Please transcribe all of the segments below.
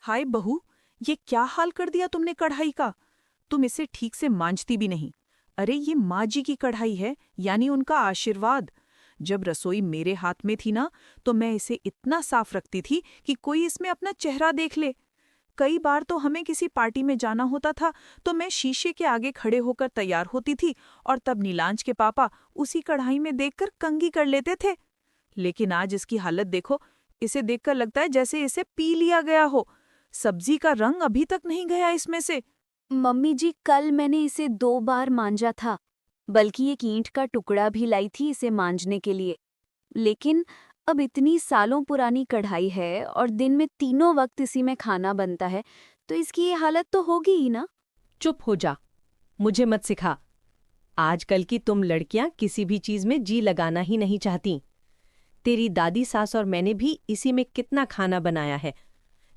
हाय बहू, ये क्या हाल कर दिया तुमने कढ़ाई का। तुम इसे ठीक से मांजती भी नहीं। अरे ये माँ जी की कढ़ाई है, यानी उनका आशीर्वाद। जब रसोई मेरे हाथ में थी ना, तो मैं इसे इतना साफ रखती थी कि कोई इसमें अपना चेहरा देख ले। कई बार तो हमें किसी पार्टी में जाना होता था, तो मैं शीशे के आगे खड़े होकर तैयार होती थी और तब नीलांज के पापा उसी कढ़ाई में देखकर कंघी कर लेते थे। लेकिन आज इसकी हालत देखो, इसे देखकर लगता है जैसे इसे पी लिया गया हो। सब्जी का रंग अभी तक नहीं गया इसमें से। मम्मी जी, कल मैंने इसे 2 बार मांजा था, बल्कि एक ईंट का टुकड़ा भी लाई थी इसे मांजने के लिए। लेकिन अब इतनी सालों पुरानी कढ़ाई है और दिन में तीनों वक्त इसी में खाना बनता है, तो इसकी ये हालत तो होगी ही ना। चुप हो जा, मुझे मत सिखा। आजकल की तुम लड़कियां किसी भी चीज में जी लगाना ही नहीं चाहती। तेरी दादी सास और मैंने भी इसी में कितना खाना बनाया है,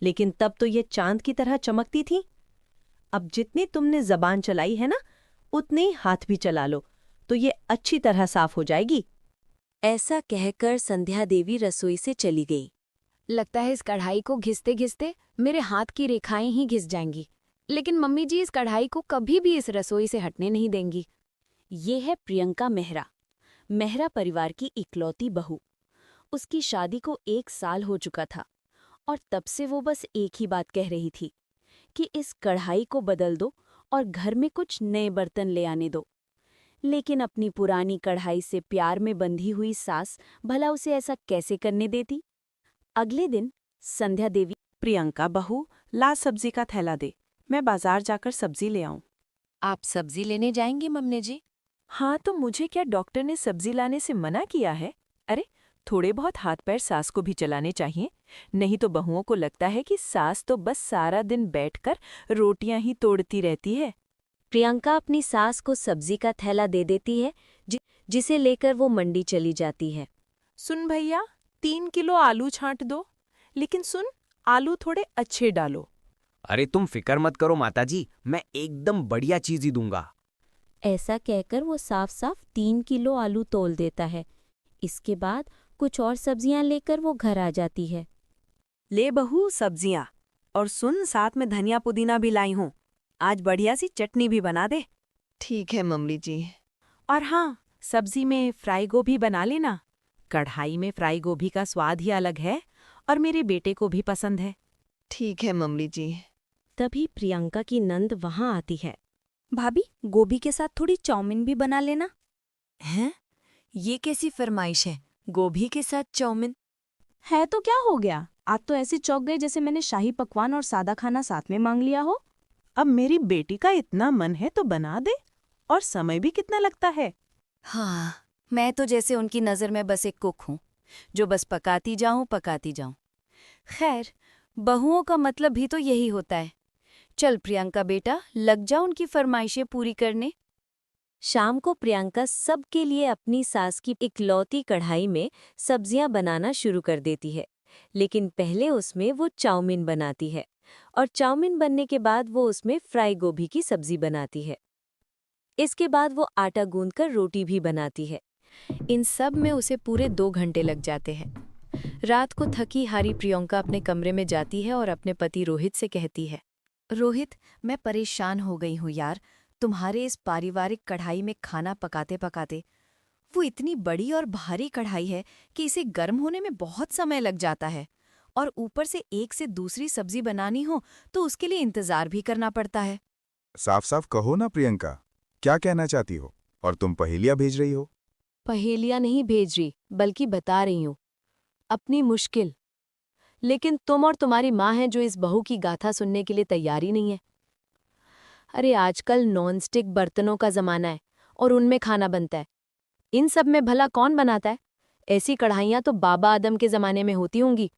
लेकिन तब तो ये चांद की तरह चमकती थी। अब जितनी तुमने जबान चलाई है ना, उतने ही हाथ भी चला लो, तो ये अच्छी तरह साफ हो जाएगी। ऐसा कहकर संध्या देवी रसोई से चली गई। लगता है इस कढ़ाई को घिसते घिसते मेरे हाथ की रेखाएं ही घिस जाएंगी। लेकिन मम्मी जी इस कढ़ाई को कभी भी इस रसोई से हटने नहीं देंगी। ये है प्रियंका मेहरा, मेहरा परिवार की इकलौती बहू। उसकी शादी को 1 साल हो चुका था और तब से वो बस एक ही बात कह रही थी कि इस कढ़ाई को बदल दो और घर में कुछ नए बर्तन ले आने दो। लेकिन अपनी पुरानी कढ़ाई से प्यार में बंधी हुई सास भला उसे ऐसा कैसे करने देती। अगले दिन संध्या देवी, प्रियंका बहू, ला सब्जी का थैला दे, मैं बाजार जाकर सब्जी ले आऊं। आप सब्जी लेने जाएंगी मम्मी जी? हाँ, तो मुझे क्या डॉक्टर ने सब्जी लाने से मना किया है? अरे थोड़े बहुत हाथ पैर सास को भी चलाने चाहिए, नहीं तो बहुओं को लगता है कि सास तो बस सारा दिन बैठकर रोटियां ही तोड़ती रहती है। प्रियंका अपनी सास को सब्जी का थैला दे देती है, जिसे लेकर वो मंडी चली जाती है। सुन भैया, 3 किलो आलू छांट दो, लेकिन सुन, आलू थोड़े अच्छे डालो। अरे तुम फिक्र मत करो माताजी, मैं एकदम बढ़िया चीज ही दूंगा। ऐसा कहकर वो साफ साफ 3 किलो आलू तोल देता है। इसके बाद कुछ और सब्जियां लेकर वो घर आ जाती है। ले बहू सब्जियां, और सुन, साथ में धनिया पुदीना भी लाई हूं। आज बढ़िया सी चटनी भी बना दे। ठीक है मम्मी जी। और हाँ, सब्जी में फ्राई गोभी बना लेना। कढ़ाई में फ्राई गोभी का स्वाद ही अलग है और मेरे बेटे को भी पसंद है। ठीक है मम्मी जी। तभी प्रियंका की नंद वहां आती है। भाभी, गोभी के साथ थोड़ी चाउमीन भी बना लेना। हैं? ये कैसी फरमाइश है, गोभी के साथ चाउमीन? है तो क्या हो गया, आज तो ऐसे चौंक गए जैसे मैंने शाही पकवान और सादा खाना साथ में मांग लिया हो। अब मेरी बेटी का इतना मन है तो बना दे, और समय भी कितना लगता है। हाँ, मैं तो जैसे उनकी नज़र में बस एक कुक हूँ, जो बस पकाती जाऊँ। खैर, बहुओं का मतलब भी तो यही होता है। चल प्रियंका बेटा, लग जा उनकी फरमाइशें पूरी करने। शाम को प्रियंका सबके लिए अपनी सास की इकलौती कढ़ाई में सब्जियां बनाना शुरू कर देती है। लेकिन पहले उसमें वो चाउमीन बनाती है और चाउमीन बनने के बाद वो उसमें फ्राई गोभी की सब्जी बनाती है। इसके बाद वो आटा गूंथकर रोटी भी बनाती है। इन सब में उसे पूरे 2 घंटे लग जाते हैं। रात को थकी हारी प्रियंका अपने कमरे में जाती है और अपने पति रोहित से कहती है, रोहित, मैं परेशान हो गई हूँ यार, तुम्हारे इस पारिवारिक कढ़ाई में खाना पकाते पकाते। वो इतनी बड़ी और भारी कढ़ाई है कि इसे गर्म होने में बहुत समय लग जाता है, और ऊपर से एक से दूसरी सब्जी बनानी हो तो उसके लिए इंतजार भी करना पड़ता है। साफ साफ कहो ना प्रियंका, क्या कहना चाहती हो? और तुम पहेलियां भेज रही हो? पहेलियां नहीं भेज रही, बल्कि बता रही हूँ अपनी मुश्किल। लेकिन तुम और तुम्हारी माँ हैं जो इस बहू की गाथा सुनने के लिए तैयार ही नहीं है। अरे आजकल नॉनस्टिक बर्तनों का जमाना है और उनमें खाना बनता है। इन सब में भला कौन बनाता है? ऐसी कढ़ाइयाँ तो बाबा आदम के जमाने में होती होंगी।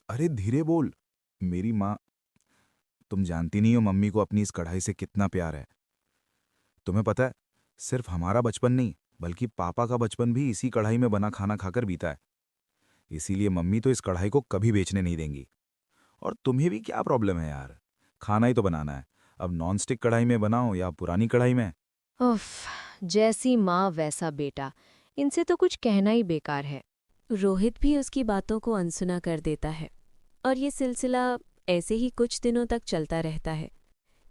अरे धीरे बोल, मेरी माँ। तुम जानती नहीं हो मम्मी को अपनी इस कढ़ाई से कितना प्यार है। तुम्हें पता है, सिर्फ हमारा बचपन नहीं, बल्कि पापा का बचपन भी इसी कढ़ाई में बना खाना खाकर बीता है। इसीलिए मम्मी तो इस कढ़ाई को कभी बेचने नहीं देंगी। और तुम्हें भी क्या प्रॉब्लम है यार, खाना ही तो बनाना है। अब नॉनस्टिक कढ़ाई में बनाओ या पुरानी कढ़ाई में। उफ, जैसी माँ वैसा बेटा, इनसे तो कुछ कहना ही बेकार है। रोहित भी उसकी बातों को अनसुना कर देता है और ये सिलसिला ऐसे ही कुछ दिनों तक चलता रहता है।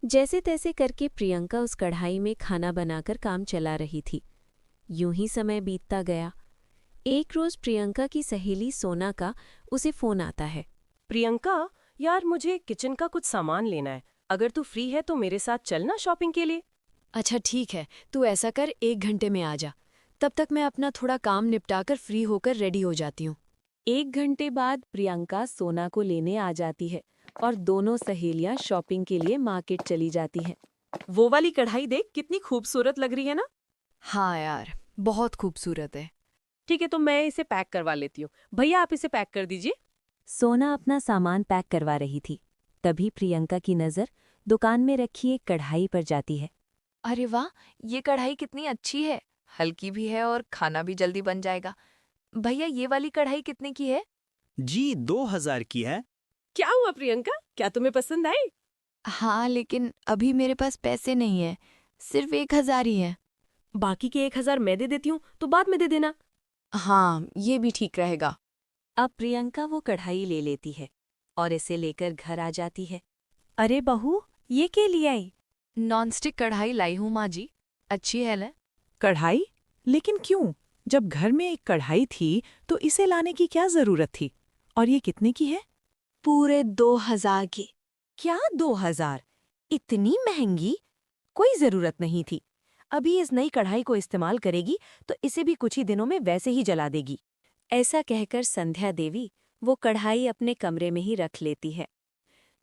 जैसे तैसे करके प्रियंका उस कढ़ाई में खाना बनाकर काम चला रही थी। यूं ही समय बीतता गया। एक रोज प्रियंका की सहेली सोना का उसे फोन आता है। प्रियंका, यार मुझे किचन का कुछ सामान लेना है। अगर तू फ्री है तो मेरे साथ चलना शॉपिंग के लिए। अच्छा ठीक है, तू ऐसा कर 1 घंटे में आ जा। तब तक मैं अपना थोड़ा काम निपटाकर फ्री होकर रेडी हो जाती हूँ। 1 घंटे बाद प्रियंका सोना को लेने आ जाती है और दोनों सहेलियां शॉपिंग के लिए मार्केट चली जाती हैं। वो वाली कढ़ाई देख, कितनी खूबसूरत लग रही है ना। हाँ यार, बहुत खूबसूरत है। ठीक है, तो मैं इसे पैक करवा लेती हूँ। भैया आप इसे पैक कर दीजिए। सोना अपना सामान पैक करवा रही थी। तभी प्रियंका की नज़र दुकान में रखी एक कढ़ाई पर जाती है। अरे वाह, ये कढ़ाई कितनी अच्छी है, हल्की भी है और खाना भी जल्दी बन जाएगा। भैया ये वाली कढ़ाई कितने की है? जी 2000 की है। क्या हुआ प्रियंका, क्या तुम्हें पसंद आई? हाँ, लेकिन अभी मेरे पास पैसे नहीं है, सिर्फ 1000 ही है। बाकी के 1000 मैं दे देती हूँ, तो बाद में दे देना। हाँ, ये भी ठीक रहेगा। अब प्रियंका वो कढ़ाई ले लेती है और इसे लेकर घर आ जाती है। अरे बहू, ये के लिए आई? नॉनस्टिक कढ़ाई लाई हूँ माँ जी, अच्छी है ना? कढ़ाई? लेकिन क्यों? जब घर में एक कढ़ाई थी तो इसे लाने की क्या जरूरत थी? और ये कितने की है? पूरे 2000 की। क्या 2000? इतनी महंगी? कोई जरूरत नहीं थी। अभी इस नई कढ़ाई को इस्तेमाल करेगी तो इसे भी कुछ ही दिनों में वैसे ही जला देगी। ऐसा कहकर संध्या देवी वो कढ़ाई अपने कमरे में ही रख लेती है।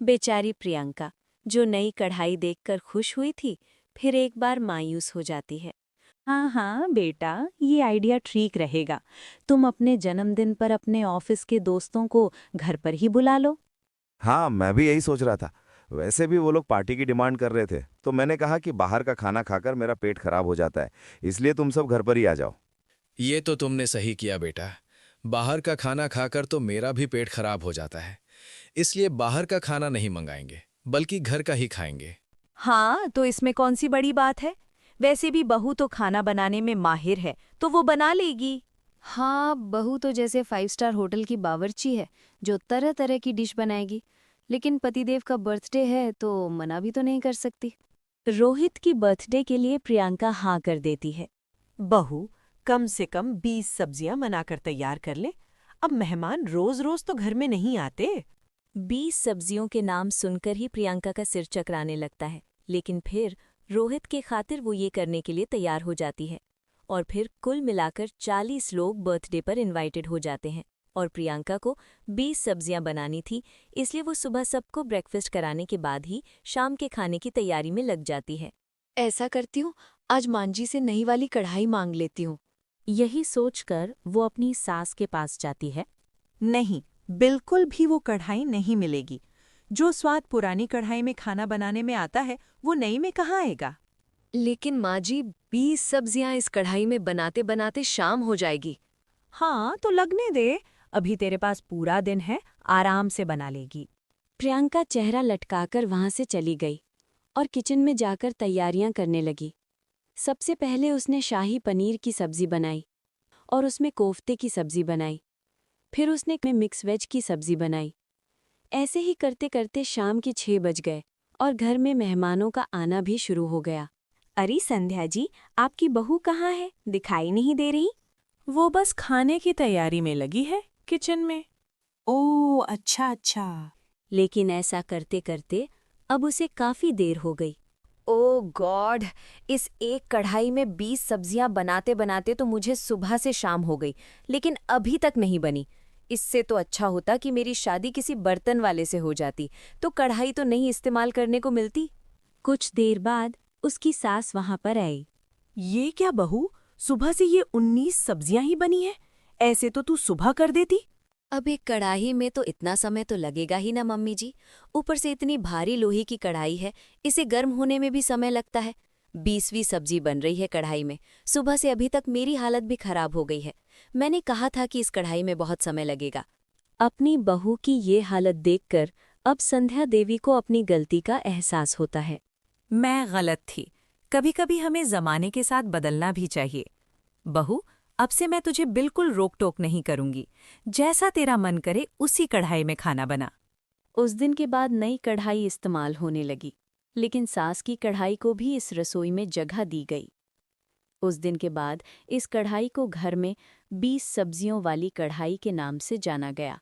बेचारी प्रियंका, जो नई कढ़ाई देखकर खुश हुई थी, फिर एक बार मायूस हो जाती है। हाँ बेटा, ये आइडिया ठीक रहेगा। तुम अपने जन्मदिन पर अपने ऑफिस के दोस्तों को घर पर ही बुला लो। हाँ, मैं भी यही सोच रहा था। वैसे भी वो लोग पार्टी की डिमांड कर रहे थे, तो मैंने कहा कि बाहर का खाना खाकर मेरा पेट खराब हो जाता है, इसलिए तुम सब घर पर ही आ जाओ। ये तो तुमने सही किया बेटा। बाहर का खाना खाकर तो मेरा भी पेट खराब हो जाता है, इसलिए बाहर का खाना नहीं मंगाएंगे, बल्कि घर का ही खाएंगे। हाँ, तो इसमें कौन सी बड़ी बात है? वैसे भी बहू तो खाना बनाने में माहिर है, तो वो बना लेगी। हाँ, बहू तो जैसे 5 स्टार होटल की बावर्ची है, जो तरह तरह की डिश बनाएगी। लेकिन पतिदेव का बर्थडे है तो मना भी तो नहीं कर सकती। रोहित की बर्थडे के लिए प्रियंका हाँ कर देती है। बहू, कम से कम 20 सब्जियां बनाकर तैयार कर ले। अब मेहमान रोज रोज तो घर में नहीं आते। 20 सब्जियों के नाम सुनकर ही प्रियंका का सिर चकराने लगता है, लेकिन फिर रोहित के खातिर वो ये करने के लिए तैयार हो जाती है। और फिर कुल मिलाकर 40 लोग बर्थडे पर इनवाइटेड हो जाते हैं। और प्रियंका को 20 सब्जियां बनानी थी, इसलिए वो सुबह सबको ब्रेकफास्ट कराने के बाद ही शाम के खाने की तैयारी में लग जाती है। ऐसा करती हूँ, आज मांझी से नई वाली कढ़ाई मांग लेती हूँ। यही सोचकर वो अपनी सास के पास जाती है। नहीं, बिल्कुल भी वो कढ़ाई नहीं मिलेगी। जो स्वाद पुरानी कढ़ाई में खाना बनाने में आता है, वो नई में कहाँ आएगा? लेकिन माँ जी, 20 सब्जियां इस कढ़ाई में बनाते बनाते शाम हो जाएगी। हाँ, तो लगने दे। अभी तेरे पास पूरा दिन है, आराम से बना लेगी। प्रियंका चेहरा लटकाकर वहां से चली गई और किचन में जाकर तैयारियां करने लगी। सबसे पहले उसने शाही पनीर की सब्जी बनाई और उसमें कोफ्ते की सब्जी बनाई। फिर उसने मिक्स वेज की सब्जी बनाई। ऐसे ही करते करते शाम के 6 बज गए और घर में मेहमानों का आना भी शुरू हो गया। अरे संध्या जी, आपकी बहू कहाँ है? दिखाई नहीं दे रही। वो बस खाने की तैयारी में लगी है किचन में। ओह अच्छा। लेकिन ऐसा करते करते अब उसे काफी देर हो गई। ओह गॉड, इस एक कढ़ाई में 20 सब्जियां बनाते बनाते तो मुझे सुबह से शाम हो गई, लेकिन अभी तक नहीं बनी। इससे तो अच्छा होता कि मेरी शादी किसी बर्तन वाले से हो जाती, तो कढ़ाई तो नहीं इस्तेमाल करने को मिलती। कुछ देर बाद उसकी सास वहां पर आई। ये क्या बहू, सुबह से ये 19 सब्जियां ही बनी हैं? ऐसे तो तू सुबह कर देती। अब एक कढ़ाई में तो इतना समय तो लगेगा ही ना मम्मी जी। ऊपर से इतनी भारी लोहे की कढ़ाई है, इसे गर्म होने में भी समय लगता है। 20वीं सब्जी बन रही है कढ़ाई में। सुबह से अभी तक मेरी हालत भी खराब हो गई है। मैंने कहा था कि इस कढ़ाई में बहुत समय लगेगा। अपनी बहू की ये हालत देखकर अब संध्या देवी को अपनी गलती का एहसास होता है। मैं गलत थी। कभी कभी हमें जमाने के साथ बदलना भी चाहिए। बहू, अब से मैं तुझे बिल्कुल रोक टोक नहीं करूंगी। जैसा तेरा मन करे उसी कढ़ाई में खाना बना। उस दिन के बाद नई कढ़ाई इस्तेमाल होने लगी, लेकिन सास की कढ़ाई को भी इस रसोई में जगह दी गई। उस दिन के बाद इस कढ़ाई को घर में 20 सब्जियों वाली कढ़ाई के नाम से जाना गया।